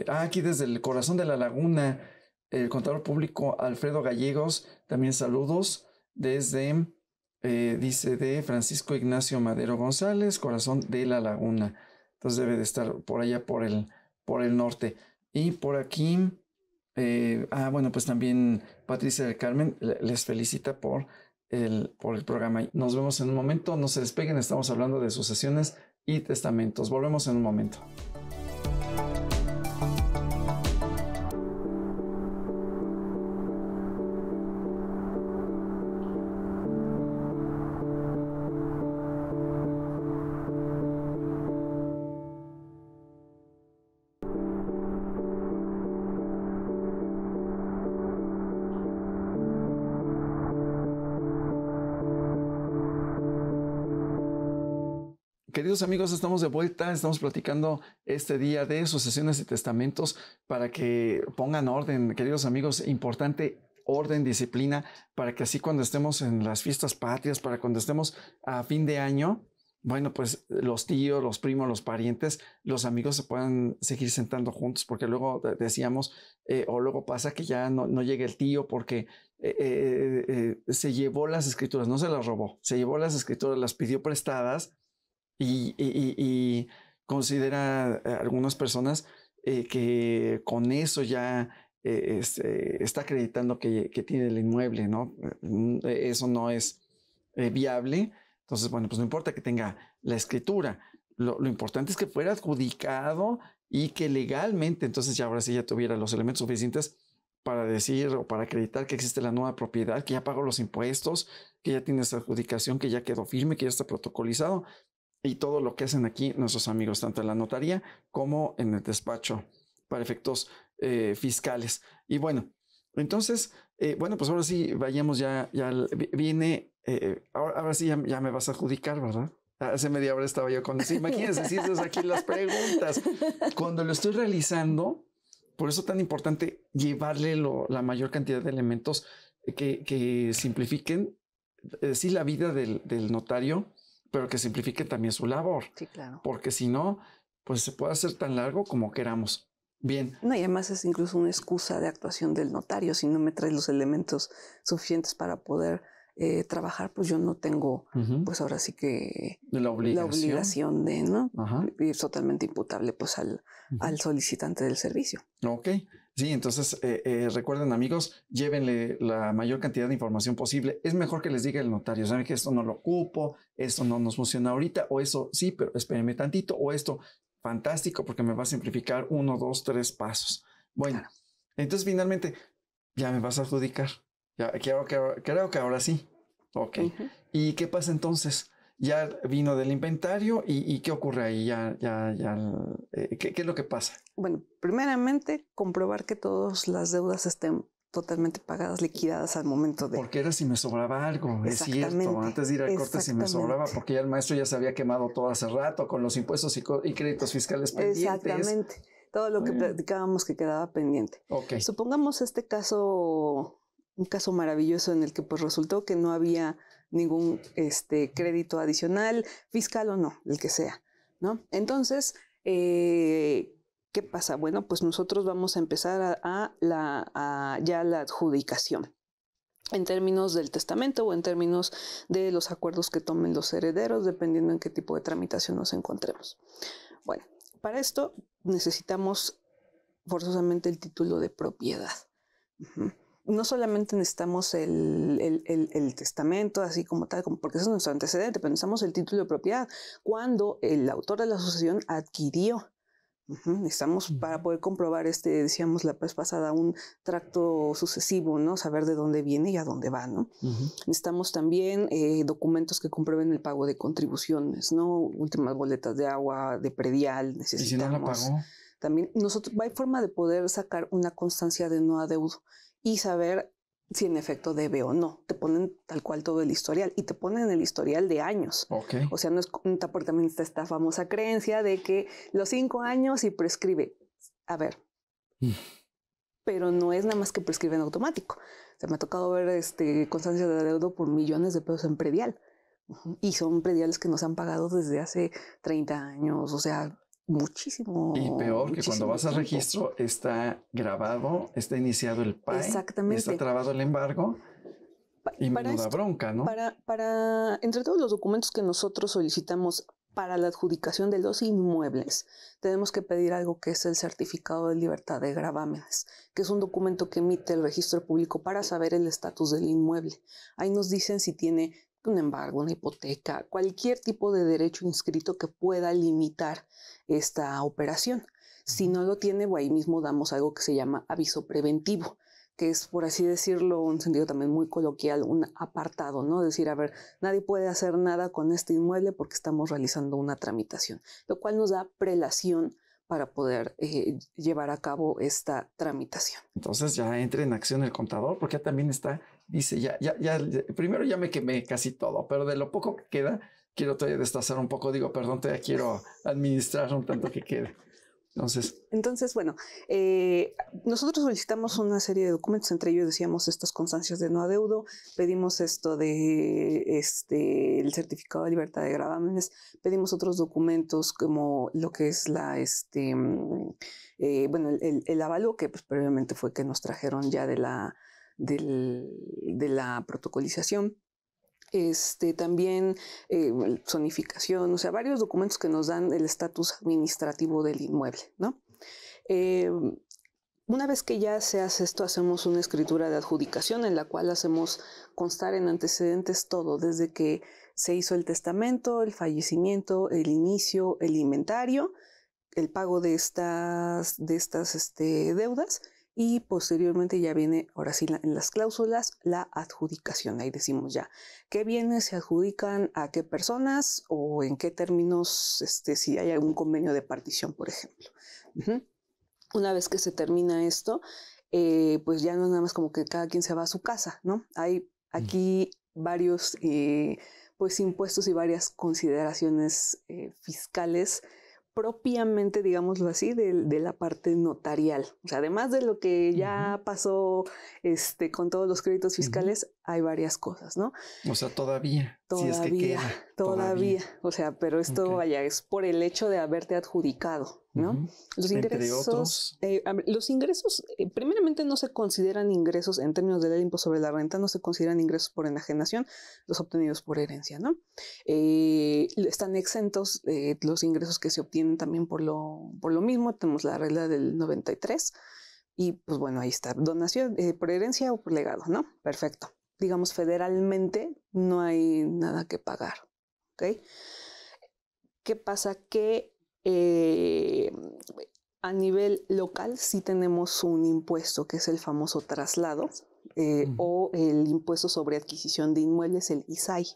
aquí desde el corazón de la laguna, el contador público Alfredo Gallegos, también saludos desde, dice, de Francisco Ignacio Madero González, corazón de la laguna. Entonces debe de estar por allá por el norte. Y por aquí, bueno, pues también Patricia del Carmen les felicita por el programa. Nos vemos en un momento, no se despeguen, estamos hablando de sucesiones y testamentos. Volvemos en un momento. Queridos amigos, estamos de vuelta, estamos platicando este día de sucesiones y testamentos para que pongan orden, queridos amigos, importante orden, disciplina, para que así cuando estemos en las fiestas patrias, para cuando estemos a fin de año, bueno, pues los tíos, los primos, los parientes, los amigos se puedan seguir sentando juntos, porque luego decíamos, o luego pasa que ya no llega el tío porque se llevó las escrituras, no se las robó, se llevó las escrituras, las pidió prestadas. Y considera algunas personas que con eso ya está acreditando que tiene el inmueble, ¿no? Eso no es viable. Entonces, bueno, pues no importa que tenga la escritura. Lo importante es que fuera adjudicado y que legalmente, entonces ya ahora sí ya tuviera los elementos suficientes para decir o para acreditar que existe la nueva propiedad, que ya pagó los impuestos, que ya tiene esa adjudicación, que ya quedó firme, que ya está protocolizado. Y todo lo que hacen aquí nuestros amigos, tanto en la notaría como en el despacho para efectos fiscales. Y bueno, entonces, bueno, pues ahora sí, vayamos ya viene, ahora sí ya me vas a adjudicar, ¿verdad? Hace media hora estaba yo con eso. Imagínense si esas aquí las preguntas. Cuando lo estoy realizando, por eso es tan importante llevarle la mayor cantidad de elementos que simplifiquen, sí, la vida del notario, pero que simplifique también su labor. Sí, claro. Porque si no, pues se puede hacer tan largo como queramos. Bien. No, y además es incluso una excusa de actuación del notario. Si no me traes los elementos suficientes para poder trabajar, pues yo no tengo, pues ahora sí que la obligación de, ¿no? Y es totalmente imputable pues al solicitante del servicio. Ok. Sí, entonces recuerden amigos, llévenle la mayor cantidad de información posible. Es mejor que les diga el notario, saben que esto no lo ocupo, esto no nos funciona ahorita, o eso sí, pero espérenme tantito, o esto fantástico porque me va a simplificar 1, 2, 3 pasos. Bueno, claro. Entonces finalmente ya me vas a adjudicar. Ya, creo que ahora sí. Ok. ¿Y qué pasa entonces? Ya vino del inventario y ¿qué ocurre ahí? ¿Qué es lo que pasa? Bueno, primeramente comprobar que todas las deudas estén totalmente pagadas, liquidadas al momento de... Porque era si me sobraba algo, es cierto. Antes de ir al corte si me sobraba, porque ya el maestro ya se había quemado todo hace rato con los impuestos y créditos fiscales pendientes. Exactamente. Todo lo que platicábamos que quedaba pendiente. Okay. Supongamos este caso, un caso maravilloso en el que pues resultó que no había ningún crédito adicional, fiscal o no, el que sea, ¿no? Entonces, ¿qué pasa? Bueno, pues nosotros vamos a empezar ya la adjudicación en términos del testamento o en términos de los acuerdos que tomen los herederos, dependiendo en qué tipo de tramitación nos encontremos. Bueno, para esto necesitamos forzosamente el título de propiedad. No solamente necesitamos el testamento, así como tal, porque eso es nuestro antecedente, pero necesitamos el título de propiedad. Cuando el autor de la sucesión adquirió Necesitamos para poder comprobar decíamos la vez pasada, un tracto sucesivo, ¿no? Saber de dónde viene y a dónde va, ¿no? Necesitamos también documentos que comprueben el pago de contribuciones, ¿no? Últimas boletas de agua, de predial, necesitamos. ¿Y si no la pagó? También hay forma de poder sacar una constancia de no adeudo y saber si en efecto debe o no. Te ponen tal cual todo el historial y te ponen el historial de años. Okay. O sea, no es porque también está esta famosa creencia de que los 5 años y prescribe. A ver, pero no es nada más que prescribe en automático. O sea, me ha tocado ver constancias de adeudo por millones de pesos en predial. Y son prediales que nos han pagado desde hace 30 años. O sea, muchísimo. Y peor que cuando vas al registro está grabado, está iniciado el PAE, exactamente, está trabado el embargo y menuda bronca, ¿no? Entre todos los documentos que nosotros solicitamos para la adjudicación de los inmuebles, tenemos que pedir algo que es el certificado de libertad de gravámenes, que es un documento que emite el registro público para saber el estatus del inmueble. Ahí nos dicen si tiene un embargo, una hipoteca, cualquier tipo de derecho inscrito que pueda limitar esta operación. Si no lo tiene, ahí mismo damos algo que se llama aviso preventivo, que es, por así decirlo, un sentido también muy coloquial, un apartado, ¿no? Decir, a ver, nadie puede hacer nada con este inmueble porque estamos realizando una tramitación, lo cual nos da prelación para poder llevar a cabo esta tramitación. Entonces ya entra en acción el contador, porque ya también está, dice, primero ya me quemé casi todo, pero de lo poco que queda, quiero todavía destazar un poco, digo, perdón, todavía quiero administrar un tanto que quede. Entonces, bueno, nosotros solicitamos una serie de documentos, entre ellos decíamos estas constancias de no adeudo, pedimos esto de el certificado de libertad de gravámenes, pedimos otros documentos como lo que es el avalúo, que pues previamente fue que nos trajeron ya de la protocolización. También zonificación, o sea, varios documentos que nos dan el estatus administrativo del inmueble, ¿no? Una vez que ya se hace esto, hacemos una escritura de adjudicación en la cual hacemos constar en antecedentes todo, desde que se hizo el testamento, el fallecimiento, el inicio, el inventario, el pago de estas deudas. Y posteriormente ya viene, ahora sí, en las cláusulas, la adjudicación. Ahí decimos ya qué bienes se adjudican a qué personas o en qué términos, si hay algún convenio de partición, por ejemplo. Una vez que se termina esto, pues ya no es nada más como que cada quien se va a su casa, ¿no? Hay aquí varios pues impuestos y varias consideraciones fiscales propiamente, digámoslo así, de la parte notarial. O sea, además de lo que ya pasó con todos los créditos fiscales, hay varias cosas, ¿no? O sea, todavía. Si es que queda, todavía. O sea, pero esto vaya, es por el hecho de haberte adjudicado, ¿no? Los ingresos, los ingresos, primeramente no se consideran ingresos en términos del impuesto sobre la renta, no se consideran ingresos por enajenación, los obtenidos por herencia, ¿no? Están exentos los ingresos que se obtienen también por lo mismo. Tenemos la regla del 93 y pues bueno, ahí está, donación por herencia o por legado, ¿no? Perfecto. Digamos, federalmente no hay nada que pagar, ¿ok? ¿Qué pasa? Que a nivel local sí tenemos un impuesto que es el famoso traslado o el impuesto sobre adquisición de inmuebles, el ISAI,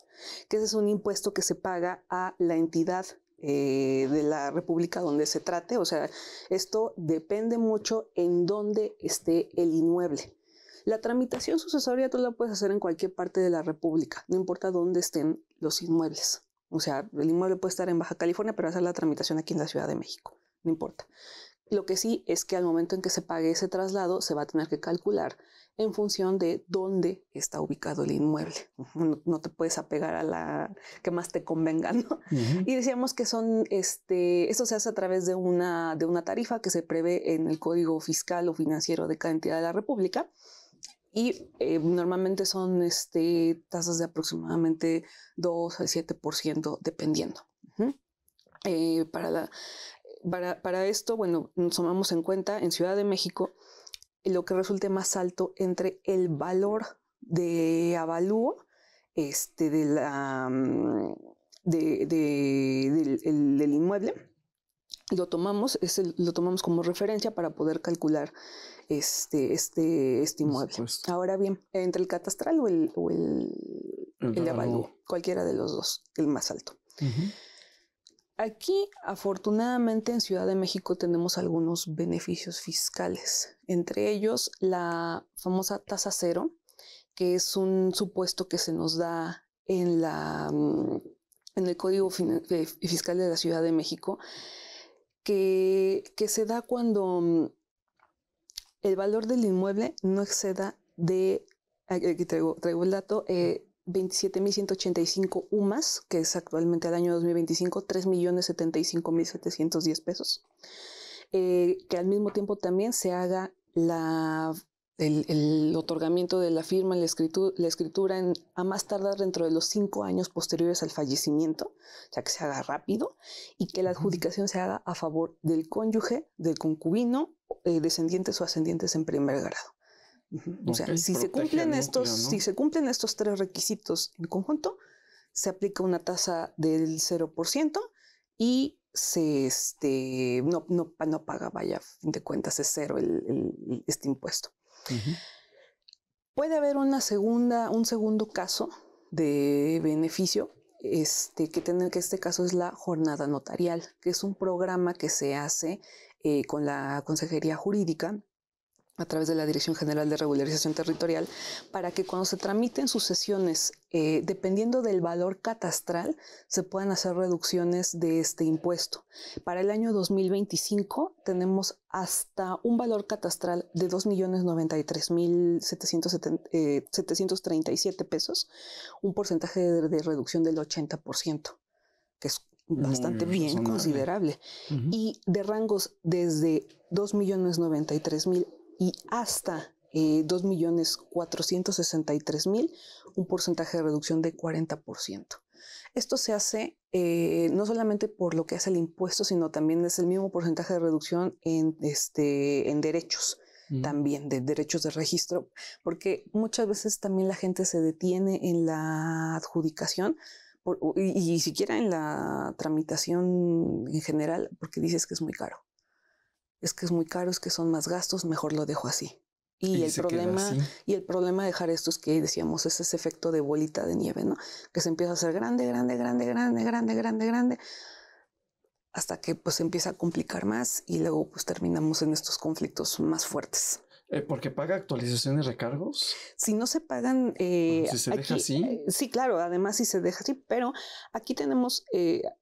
que ese es un impuesto que se paga a la entidad de la República donde se trate. O sea, esto depende mucho en dónde esté el inmueble. La tramitación sucesoria tú la puedes hacer en cualquier parte de la República, no importa dónde estén los inmuebles. O sea, el inmueble puede estar en Baja California, pero hacer la tramitación aquí en la Ciudad de México, no importa. Lo que sí es que al momento en que se pague ese traslado, se va a tener que calcular en función de dónde está ubicado el inmueble. No te puedes apegar a la que más te convenga, ¿no? Y decíamos que esto se hace a través de una tarifa que se prevé en el Código Fiscal o Financiero de cada entidad de la República. Y normalmente son tasas de aproximadamente 2 al 7% dependiendo. Para esto, bueno, nos tomamos en cuenta en Ciudad de México lo que resulte más alto entre el valor de avalúo del inmueble lo tomamos como referencia para poder calcular este inmueble. Ahora bien, entre el catastral o el de avalúo, cualquiera de los dos, el más alto. Aquí, afortunadamente, en Ciudad de México tenemos algunos beneficios fiscales, entre ellos la famosa tasa cero, que es un supuesto que se nos da en el Código Fiscal de la Ciudad de México, que se da cuando el valor del inmueble no exceda de, aquí traigo el dato, 27,185 UMAS, que es actualmente al año 2025, 3,075,710 pesos. Que al mismo tiempo también se haga el otorgamiento de la firma, la escritura a más tardar dentro de los 5 años posteriores al fallecimiento, o sea, que se haga rápido, y que la adjudicación se haga a favor del cónyuge, del concubino, descendientes o ascendientes en primer grado. O sea, si se cumplen estos 3 requisitos en conjunto, se aplica una tasa del 0% y no paga, vaya, a fin de cuentas es cero este impuesto. Puede haber un segundo caso de beneficio, que este caso es la jornada notarial, que es un programa que se hace con la Consejería Jurídica a través de la Dirección General de Regularización Territorial, para que cuando se tramiten sucesiones, dependiendo del valor catastral, se puedan hacer reducciones de este impuesto. Para el año 2025 tenemos hasta un valor catastral de 2,093,737 pesos, un porcentaje de reducción del 80%, que es bastante bien considerable. Y de rangos desde 2,093,000 y hasta 2,463,000, un porcentaje de reducción de 40%. Esto se hace no solamente por lo que hace el impuesto, sino también es el mismo porcentaje de reducción en derechos, también de derechos de registro, porque muchas veces también la gente se detiene en la adjudicación y siquiera en la tramitación en general, porque dices que es muy caro. Es que son más gastos, mejor lo dejo así. Y el problema de dejar esto es que decíamos, es ese efecto de bolita de nieve, ¿no? Que se empieza a hacer grande, hasta que pues se empieza a complicar más y luego pues terminamos en estos conflictos más fuertes. ¿Porque paga actualizaciones y recargos? Si no se pagan... si se deja así. Sí, claro, además si se deja así, pero aquí tenemos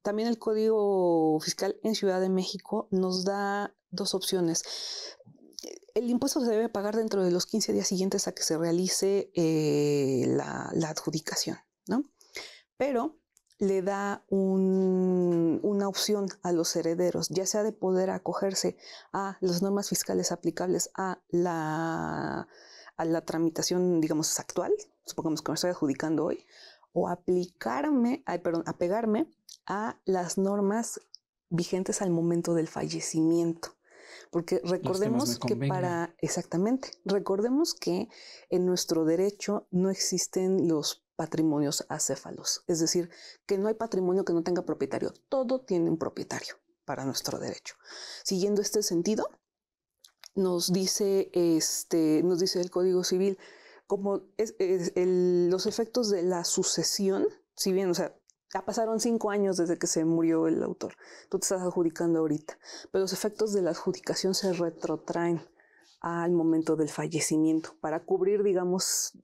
también el Código Fiscal en Ciudad de México nos da 2 opciones. El impuesto se debe pagar dentro de los 15 días siguientes a que se realice la adjudicación, ¿no? Pero le da una opción a los herederos, ya sea de poder acogerse a las normas fiscales aplicables a la tramitación, digamos, actual, supongamos que me estoy adjudicando hoy, o apegarme a las normas vigentes al momento del fallecimiento. Porque recordemos que recordemos que en nuestro derecho no existen los patrimonios acéfalos, es decir, que no hay patrimonio que no tenga propietario, todo tiene un propietario para nuestro derecho. Siguiendo este sentido, nos dice el Código Civil como los efectos de la sucesión, si bien, o sea, ya pasaron 5 años desde que se murió el autor, tú te estás adjudicando ahorita, pero los efectos de la adjudicación se retrotraen al momento del fallecimiento para cubrir, digamos,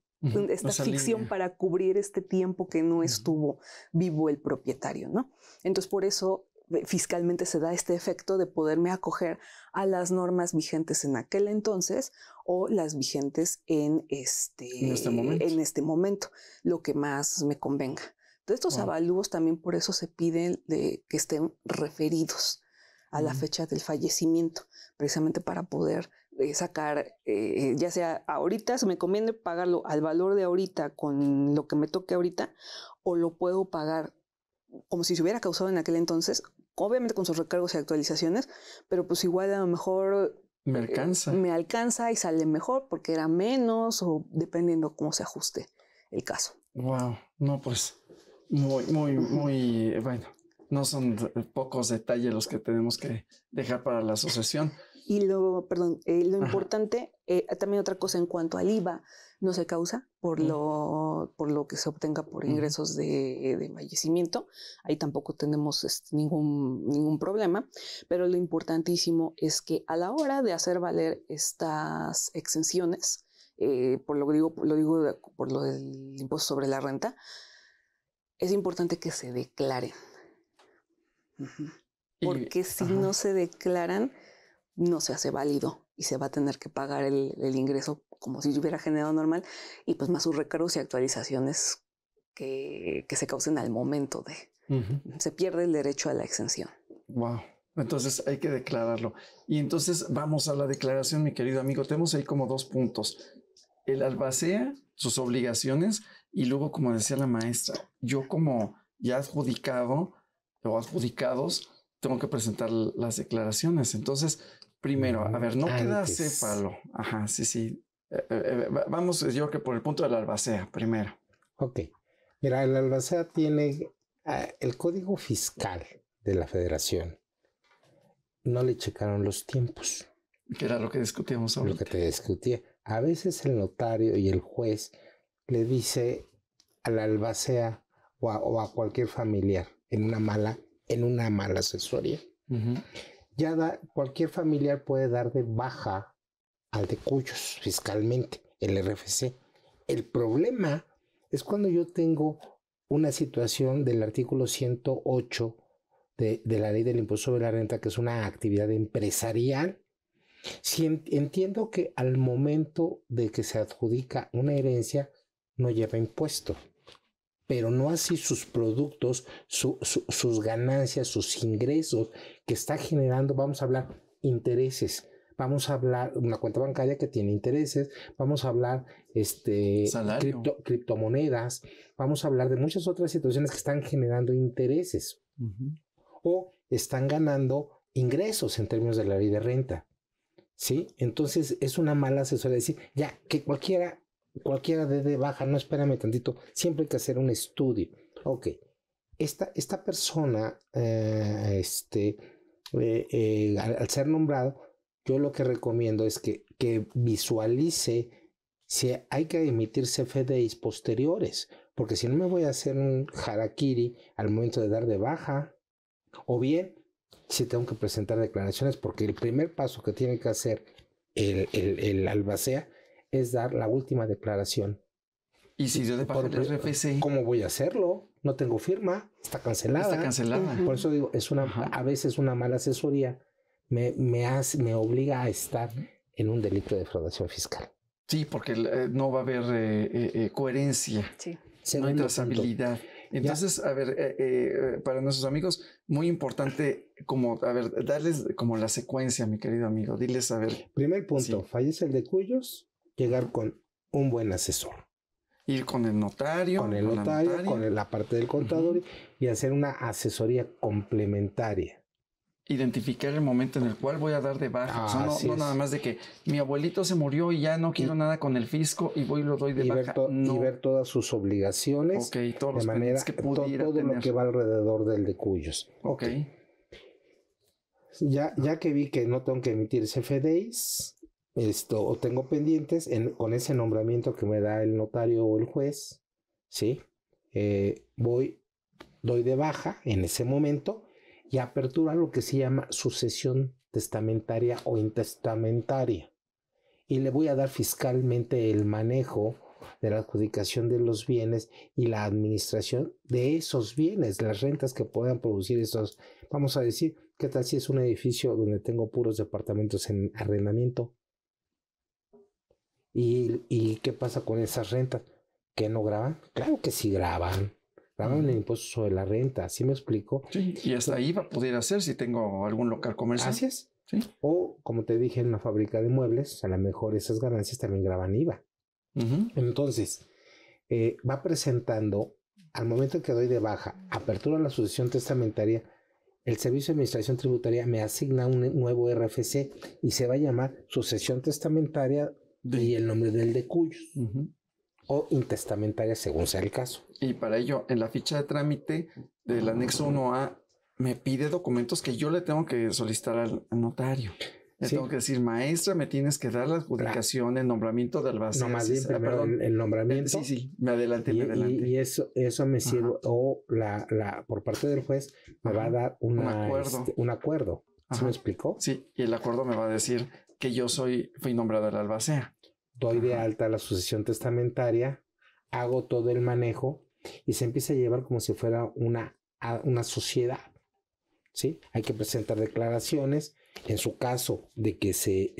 esta ficción, para cubrir este tiempo que no estuvo vivo el propietario, ¿no? Entonces, por eso fiscalmente se da este efecto de poderme acoger a las normas vigentes en aquel entonces o las vigentes en este momento, lo que más me convenga. Entonces, estos avalúos también por eso se piden de que estén referidos a la fecha del fallecimiento, precisamente para poder sacar, ya sea ahorita, se me conviene pagarlo al valor de ahorita con lo que me toque ahorita, o lo puedo pagar como si se hubiera causado en aquel entonces, obviamente con sus recargos y actualizaciones, pero pues igual a lo mejor me alcanza y sale mejor porque era menos, o dependiendo cómo se ajuste el caso. Wow, no, pues muy, bueno. No son pocos detalles los que tenemos que dejar para la asociación. Y lo importante, también otra cosa en cuanto al IVA, no se causa por lo que se obtenga por ingresos de fallecimiento. Ahí tampoco tenemos ningún problema, pero lo importantísimo es que a la hora de hacer valer estas exenciones, lo digo por lo del impuesto sobre la renta, es importante que se declaren. Porque si no se declaran, no se hace válido y se va a tener que pagar el ingreso como si hubiera generado normal, y pues más sus recargos y actualizaciones que se causen al momento de... Se pierde el derecho a la exención. Wow. Entonces hay que declararlo. Y entonces vamos a la declaración, mi querido amigo. Tenemos ahí como 2 puntos. El albacea, sus obligaciones, y luego, como decía la maestra, yo como ya adjudicado o adjudicados, tengo que presentar las declaraciones. Entonces, primero, a ver, no queda acéfalo. Ajá, sí. Vamos, yo creo que por el punto de la albacea, primero. Ok. Mira, el albacea tiene el código fiscal de la federación. No le checaron los tiempos. Que era lo que discutíamos ahorita. Lo que te discutía. A veces el notario y el juez le dice al albacea o a cualquier familiar en una mala asesoría. Cualquier familiar puede dar de baja al de cuyos fiscalmente, el RFC. El problema es cuando yo tengo una situación del artículo 108 de la ley del impuesto sobre la renta, que es una actividad empresarial. Si entiendo que al momento de que se adjudica una herencia no lleva impuesto, pero no así sus productos, sus ganancias, sus ingresos que está generando. Vamos a hablar intereses, vamos a hablar una cuenta bancaria que tiene intereses, vamos a hablar criptomonedas, vamos a hablar de muchas otras situaciones que están generando intereses o están ganando ingresos en términos de la ley de renta. ¿Sí? Entonces es una mala asesoría decir, ya, que cualquiera de baja, no, espérame tantito, siempre hay que hacer un estudio. Ok, esta persona, al ser nombrado, yo lo que recomiendo es que visualice si hay que emitir CFDIs posteriores, porque si no me voy a hacer un harakiri al momento de dar de baja, o bien si tengo que presentar declaraciones, porque el primer paso que tiene que hacer el albacea es dar la última declaración. Y si yo de baja el RFC, ¿cómo voy a hacerlo? No tengo firma, está cancelada. Por eso digo, a veces una mala asesoría me obliga a estar en un delito de defraudación fiscal. Sí, porque no va a haber coherencia, no hay trazabilidad. Entonces, a ver, para nuestros amigos, muy importante darles como la secuencia, mi querido amigo. Diles, a ver. Primer punto, fallece el de cuyos, llegar con un buen asesor. Ir con el notario. Con la parte del contador y hacer una asesoría complementaria. Identificar el momento en el cual voy a dar de baja. No nada más de que mi abuelito se murió y ya no quiero nada con el fisco y voy y lo doy de baja. Y ver todas sus obligaciones. Todos los pendientes que pudiera todo tener. Lo que va alrededor del de cuyos. Ya que vi que no tengo que emitir CFDIs, o tengo pendientes con ese nombramiento que me da el notario o el juez, ¿sí? Doy de baja en ese momento y apertura lo que se llama sucesión testamentaria o intestamentaria. Y le voy a dar fiscalmente el manejo de la adjudicación de los bienes y la administración de esos bienes, las rentas que puedan producir esos. Vamos a decir, ¿qué tal si es un edificio donde tengo puros departamentos en arrendamiento? ¿Y qué pasa con esas rentas? ¿Que no graban? Claro que sí graban. Graban el impuesto sobre la renta, ¿sí me explico? Sí, y hasta ahí va a poder hacer si tengo algún local comercial. Así es. Sí. O, como te dije, en una fábrica de muebles, a lo mejor esas ganancias también graban IVA. Entonces, va presentando, al momento en que doy de baja, apertura la sucesión testamentaria, el Servicio de Administración Tributaria me asigna un nuevo RFC y se va a llamar sucesión testamentaria y el nombre del de cuyos. O intestamentaria según sea el caso. Y para ello, en la ficha de trámite del anexo 1A me pide documentos que yo le tengo que solicitar al notario. Le tengo que decir, maestra, me tienes que dar la adjudicación, el nombramiento del albacea. No, más bien primero el nombramiento. Sí, me adelanté. Y eso me sirve, o por parte del juez me va a dar un acuerdo. ¿Sí me explicó? Sí, y el acuerdo me va a decir que yo fui nombrado el albacea. Doy de alta la sucesión testamentaria, hago todo el manejo y se empieza a llevar como si fuera una sociedad. ¿Sí? Hay que presentar declaraciones. En su caso de que se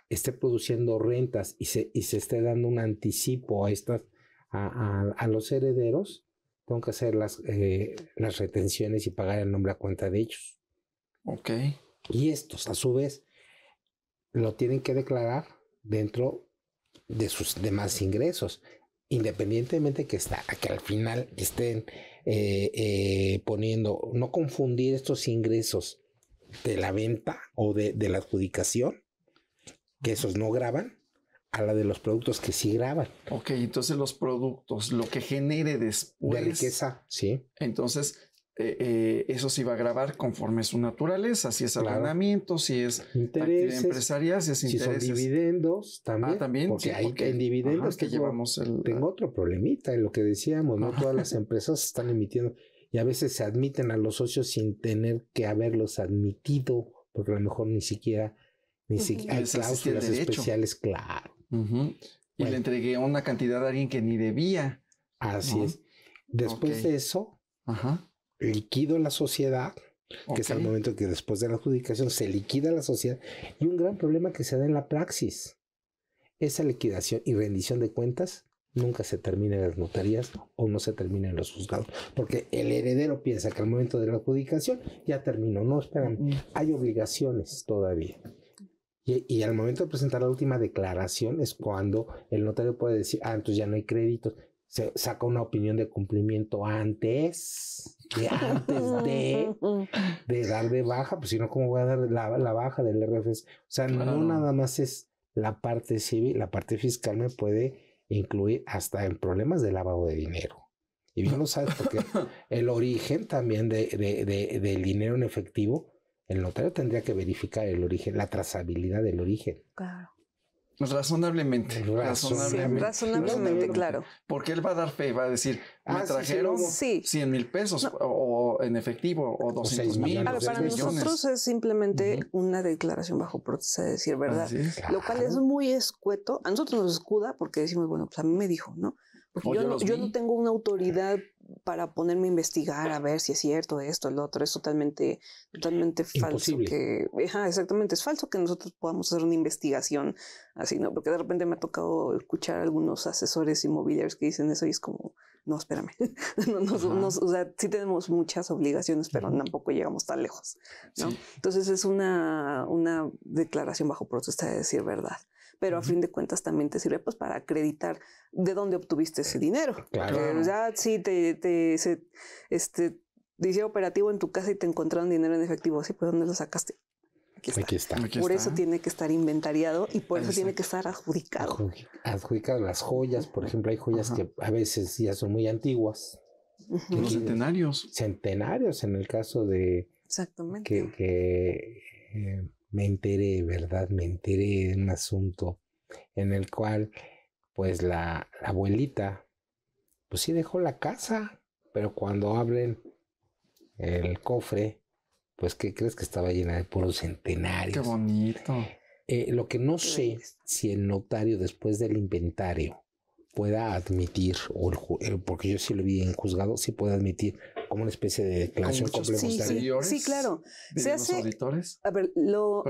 esté produciendo rentas y se esté dando un anticipo a los herederos, tengo que hacer las retenciones y pagar el nombre a cuenta de ellos. Ok. Y estos, a su vez, lo tienen que declarar dentro de sus demás ingresos, independientemente que al final estén poniendo, no confundir estos ingresos de la venta o de la adjudicación, que esos no graban, a la de los productos que sí graban. Ok, entonces los productos, lo que genere después de riqueza, sí. Entonces, eso sí va a grabar conforme su naturaleza, si es arrendamiento, si es intereses, empresarial, si es intereses. Si son dividendos, también. También. Porque ahí en dividendos que llevamos tengo otro problemita en lo que decíamos, ¿no? Todas las empresas están emitiendo y a veces se admiten a los socios sin tener que haberlos admitido, porque a lo mejor ni siquiera hay cláusulas especiales, claro. Y le entregué una cantidad a alguien que ni debía. Así es. Después de eso, liquido la sociedad, que es el momento que después de la adjudicación se liquida la sociedad, y un gran problema que se da en la praxis. Esa liquidación y rendición de cuentas nunca se termina en las notarías o no se termina en los juzgados, porque el heredero piensa que al momento de la adjudicación ya terminó. No, espérame, hay obligaciones todavía. Y al momento de presentar la última declaración es cuando el notario puede decir, entonces ya no hay créditos. Se saca una opinión de cumplimiento antes de dar de baja, pues si no, ¿cómo voy a dar la baja del RFC? O sea, no nada más es la parte civil, la parte fiscal me puede incluir hasta en problemas de lavado de dinero. Y bien lo sabes, porque el origen también del dinero en efectivo, el notario tendría que verificar el origen, la trazabilidad del origen. Claro. Razonablemente, claro. Porque él va a dar fe, va a decir, me trajeron 100,000 pesos o en efectivo o 200,000. Claro, para nosotros es simplemente una declaración bajo protesta de decir verdad, lo cual es muy escueto. A nosotros nos escuda porque decimos, bueno, pues a mí me dijo, ¿no? Porque yo no tengo una autoridad para ponerme a investigar a ver si es cierto esto, el otro. Es totalmente falso. Exactamente, es falso que nosotros podamos hacer una investigación así, ¿no? Porque de repente me ha tocado escuchar a algunos asesores inmobiliarios que dicen eso y es como, no, espérame. O sea, sí tenemos muchas obligaciones, pero tampoco llegamos tan lejos, ¿no? Sí. Entonces es una declaración bajo protesta de decir verdad. Pero a fin de cuentas también te sirve pues para acreditar de dónde obtuviste ese dinero. Claro. Ya sí te hicieron operativo en tu casa y te encontraron dinero en efectivo. Sí, pues ¿dónde lo sacaste? Aquí está. Por eso tiene que estar inventariado y por eso tiene que estar adjudicado. Adjudicado las joyas, por ejemplo, hay joyas que a veces ya son muy antiguas. Los centenarios. Centenarios en el caso de... Exactamente. Me enteré de un asunto en el cual, pues la abuelita, pues sí dejó la casa, pero cuando abren el cofre, pues ¿qué crees? Que estaba llena de puros centenarios. ¡Qué bonito! Lo que no sé si el notario después del inventario pueda admitir, porque yo sí lo vi en juzgado, sí puede admitir como una especie de declaración complementaria. Sí, claro. Se hace. Auditores. A ver, lo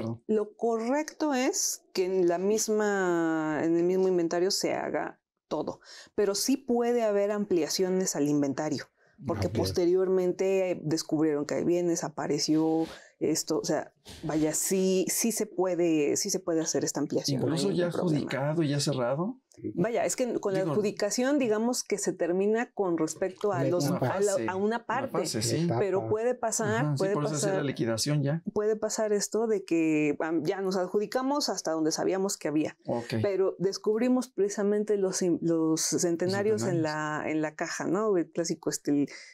correcto es que en el mismo inventario se haga todo, pero sí puede haber ampliaciones al inventario, porque posteriormente descubrieron que hay bienes, apareció esto, o sea, vaya, sí se puede hacer esta ampliación. Incluso ya adjudicado y ya cerrado. Vaya, es que con la adjudicación, digamos que se termina con respecto a una parte, sí. Pero puede pasar, sí, por eso es la liquidación ya. Puede pasar esto de que ya nos adjudicamos hasta donde sabíamos que había, pero descubrimos precisamente los centenarios en la caja, ¿no? El clásico,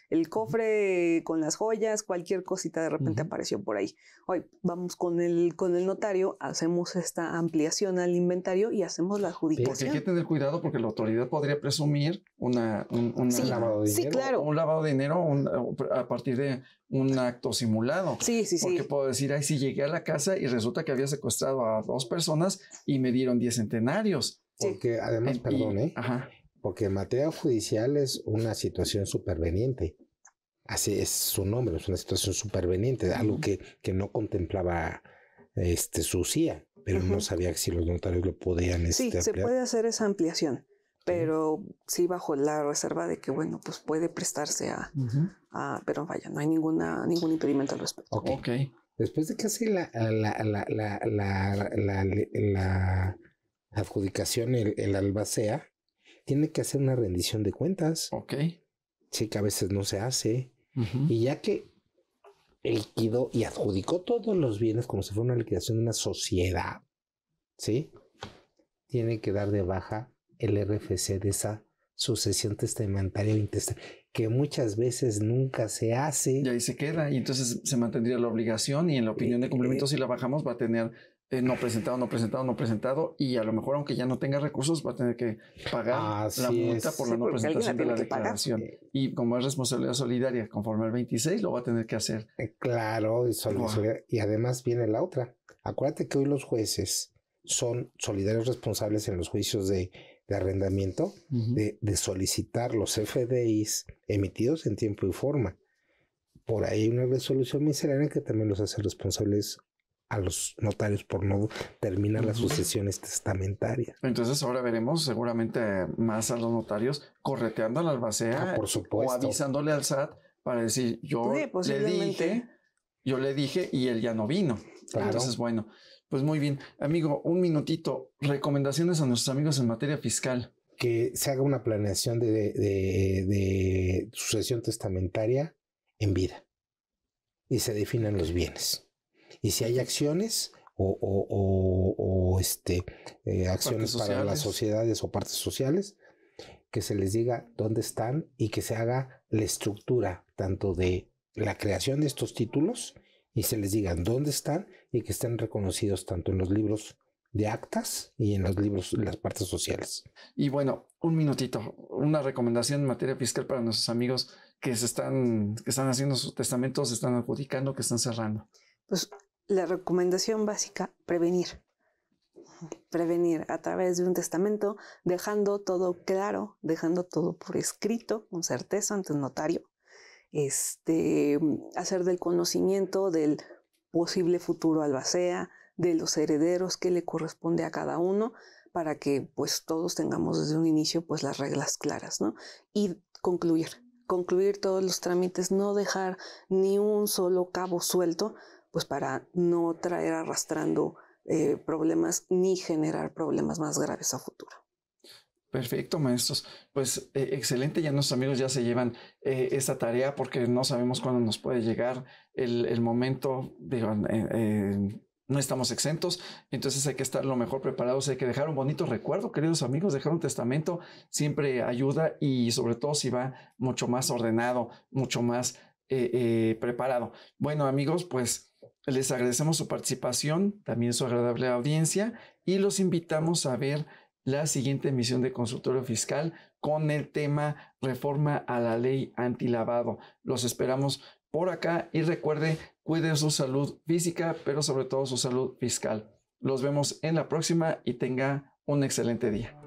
el cofre con las joyas, cualquier cosita de repente apareció por ahí. Hoy vamos con el notario, hacemos esta ampliación al inventario y hacemos la adjudicación. Porque hay que tener cuidado porque la autoridad podría presumir un lavado de dinero. Sí, claro. Un lavado de dinero a partir de un acto simulado. Sí. Porque puedo decir, si llegué a la casa y resulta que había secuestrado a 2 personas y me dieron 10 centenarios. Porque además, porque en materia judicial es una situación superveniente. Así es su nombre, es una situación superveniente, algo que no contemplaba su CIA, pero no sabía si los notarios lo podían Sí, ampliar. Se puede hacer esa ampliación, pero sí bajo la reserva de que, bueno, pues puede prestarse pero vaya, no hay ningún impedimento al respecto. Okay. Después de que hace la adjudicación el albacea, tiene que hacer una rendición de cuentas. Sí, que a veces no se hace. Y ya que liquidó y adjudicó todos los bienes como si fuera una liquidación de una sociedad, ¿sí? Tiene que dar de baja el RFC de esa sucesión testamentaria o intestamentaria, que muchas veces nunca se hace. Y ahí se queda, y entonces se mantendría la obligación, y en la opinión de cumplimiento, si la bajamos, va a tener no presentado, y a lo mejor, aunque ya no tenga recursos, va a tener que pagar la multa por la no presentación de la declaración. Y como es responsabilidad solidaria, conforme al 26, lo va a tener que hacer. Claro, y además viene la otra. Acuérdate que hoy los jueces son solidarios responsables en los juicios de arrendamiento, de solicitar los FDIs emitidos en tiempo y forma. Por ahí hay una resolución miscelánea que también los hace responsables a los notarios por no terminar las sucesiones testamentarias. Entonces ahora veremos seguramente más a los notarios correteando al albacea, por supuesto, o avisándole al SAT para decir, yo le dije y él ya no vino. Claro. Entonces, bueno, pues muy bien. Amigo, un minutito. Recomendaciones a nuestros amigos en materia fiscal. Que se haga una planeación de sucesión testamentaria en vida y se definan los bienes. Y si hay acciones acciones para las sociedades o partes sociales, que se les diga dónde están y que se haga la estructura tanto de la creación de estos títulos y se les digan dónde están y que estén reconocidos tanto en los libros de actas y en los libros de las partes sociales. Y bueno, un minutito, una recomendación en materia fiscal para nuestros amigos que están haciendo sus testamentos, se están adjudicando, que están cerrando. Pues la recomendación básica, prevenir a través de un testamento, dejando todo claro, dejando todo por escrito, con certeza ante un notario, hacer del conocimiento del posible futuro albacea, de los herederos que le corresponde a cada uno, para que pues todos tengamos desde un inicio pues las reglas claras, ¿no? Y concluir todos los trámites, no dejar ni un solo cabo suelto, pues para no traer arrastrando problemas ni generar problemas más graves a futuro. Perfecto, maestros. Pues excelente, ya nuestros amigos ya se llevan esta tarea porque no sabemos cuándo nos puede llegar el momento, no estamos exentos, entonces hay que estar lo mejor preparados, hay que dejar un bonito recuerdo, queridos amigos, dejar un testamento siempre ayuda y sobre todo si va mucho más ordenado, mucho más preparado. Bueno, amigos, pues les agradecemos su participación, también su agradable audiencia y los invitamos a ver la siguiente emisión de Consultorio Fiscal con el tema Reforma a la Ley Antilavado. Los esperamos por acá y recuerde, cuide su salud física, pero sobre todo su salud fiscal. Los vemos en la próxima y tenga un excelente día.